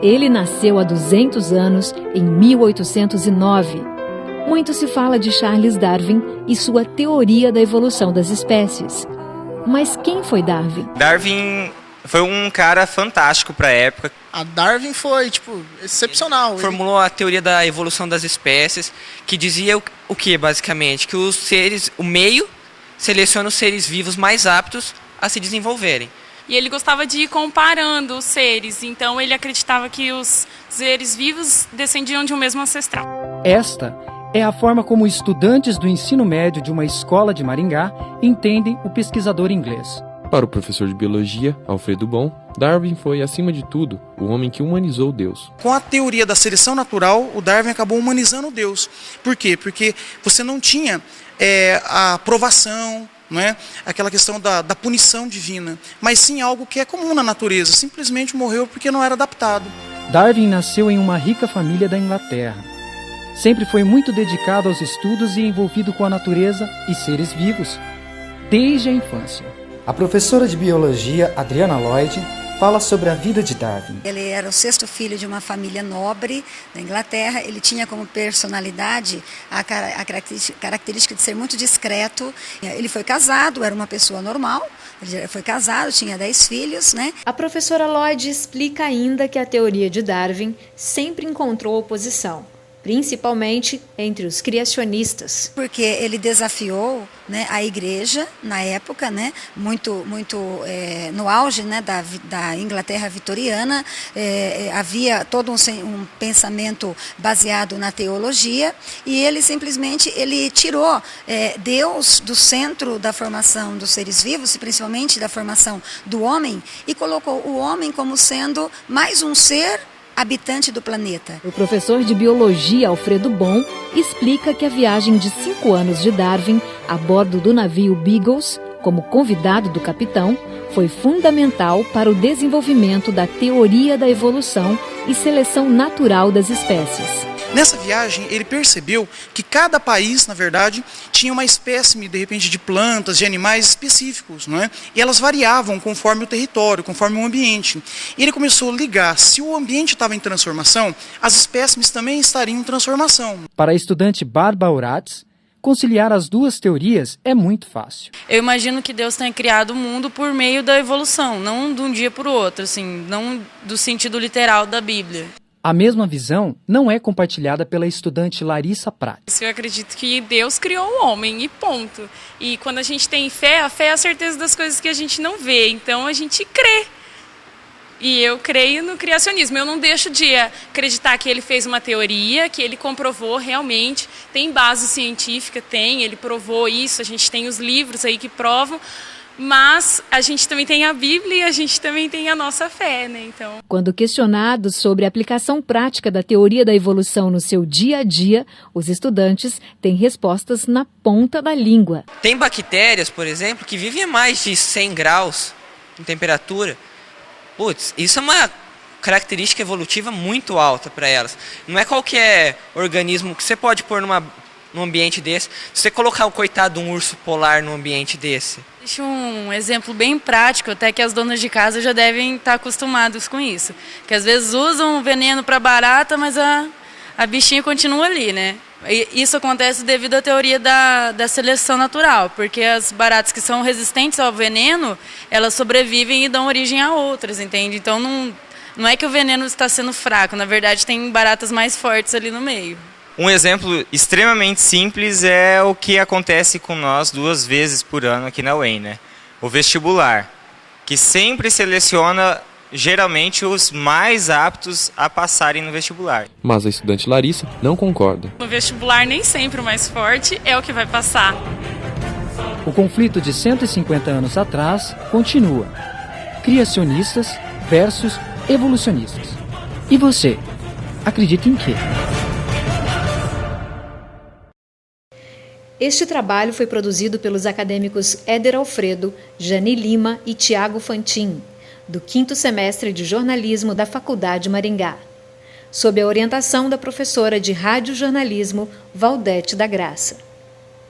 Ele nasceu há 200 anos, em 1809. Muito se fala de Charles Darwin e sua teoria da evolução das espécies. Mas quem foi Darwin? Darwin foi um cara fantástico para a época. A Darwin foi, excepcional. Formulou a teoria da evolução das espécies, que dizia o que, basicamente? Que o meio seleciona os seres vivos mais aptos a se desenvolverem. E ele gostava de ir comparando os seres, então ele acreditava que os seres vivos descendiam de um mesmo ancestral. Esta é a forma como estudantes do ensino médio de uma escola de Maringá entendem o pesquisador inglês. Para o professor de biologia, Alfredo Bohm, Darwin foi, acima de tudo, o homem que humanizou Deus. Com a teoria da seleção natural, o Darwin acabou humanizando Deus. Por quê? Porque você não tinha a provação, não é? Aquela questão da punição divina, mas sim algo que é comum na natureza, simplesmente morreu porque não era adaptado. Darwin nasceu em uma rica família da Inglaterra. Sempre foi muito dedicado aos estudos e envolvido com a natureza e seres vivos, desde a infância. A professora de biologia, Adriana Lloyd, fala sobre a vida de Darwin. Ele era o 6º filho de uma família nobre da Inglaterra. Ele tinha como personalidade a característica de ser muito discreto. Ele foi casado, era uma pessoa normal. Ele foi casado, tinha 10 filhos, né? A professora Lloyd explica ainda que a teoria de Darwin sempre encontrou oposição, principalmente entre os criacionistas. Porque ele desafiou, né, a igreja na época, né, muito no auge, né, da Inglaterra vitoriana, havia todo um pensamento baseado na teologia, e ele simplesmente tirou Deus do centro da formação dos seres vivos, e principalmente da formação do homem, e colocou o homem como sendo mais um ser habitante do planeta. O professor de biologia Alfredo Bohm explica que a viagem de 5 anos de Darwin a bordo do navio Beagles, como convidado do capitão, foi fundamental para o desenvolvimento da teoria da evolução e seleção natural das espécies. Nessa viagem, ele percebeu que cada país, na verdade, tinha uma espécime, de repente, de plantas, de animais específicos, não é? E elas variavam conforme o território, conforme o ambiente. E ele começou a ligar, se o ambiente estava em transformação, as espécimes também estariam em transformação. Para a estudante Barbara Uratz, conciliar as duas teorias é muito fácil. Eu imagino que Deus tenha criado o mundo por meio da evolução, não de um dia para o outro, assim, não do sentido literal da Bíblia. A mesma visão não é compartilhada pela estudante Larissa Prates. Eu acredito que Deus criou o homem e ponto. E quando a gente tem fé, a fé é a certeza das coisas que a gente não vê. Então a gente crê. E eu creio no criacionismo. Eu não deixo de acreditar que ele fez uma teoria, que ele comprovou realmente. Tem base científica, ele provou isso. A gente tem os livros aí que provam. Mas a gente também tem a Bíblia e a gente também tem a nossa fé, né? Então... Quando questionados sobre a aplicação prática da teoria da evolução no seu dia a dia, os estudantes têm respostas na ponta da língua. Tem bactérias, por exemplo, que vivem a mais de 100 graus em temperatura. Putz, isso é uma característica evolutiva muito alta para elas. Não é qualquer organismo que você pode pôr num ambiente desse. Se você colocar o coitado de um urso polar num ambiente desse. Existe um exemplo bem prático, até que as donas de casa já devem estar acostumadas com isso. Que às vezes usam veneno para barata, mas a bichinha continua ali, né? E isso acontece devido à teoria da seleção natural, porque as baratas que são resistentes ao veneno, elas sobrevivem e dão origem a outras, entende? Então não é que o veneno está sendo fraco, na verdade tem baratas mais fortes ali no meio. Um exemplo extremamente simples é o que acontece com nós 2 vezes por ano aqui na UEM, né? O vestibular, que sempre seleciona geralmente os mais aptos a passarem no vestibular. Mas a estudante Larissa não concorda. No vestibular nem sempre o mais forte é o que vai passar. O conflito de 150 anos atrás continua. Criacionistas versus evolucionistas. E você, acredita em quê? Este trabalho foi produzido pelos acadêmicos Éder Alfredo, Jani Lima e Tiago Fantin, do 5º semestre de jornalismo da Faculdade Maringá, sob a orientação da professora de radiojornalismo Valdete da Graça.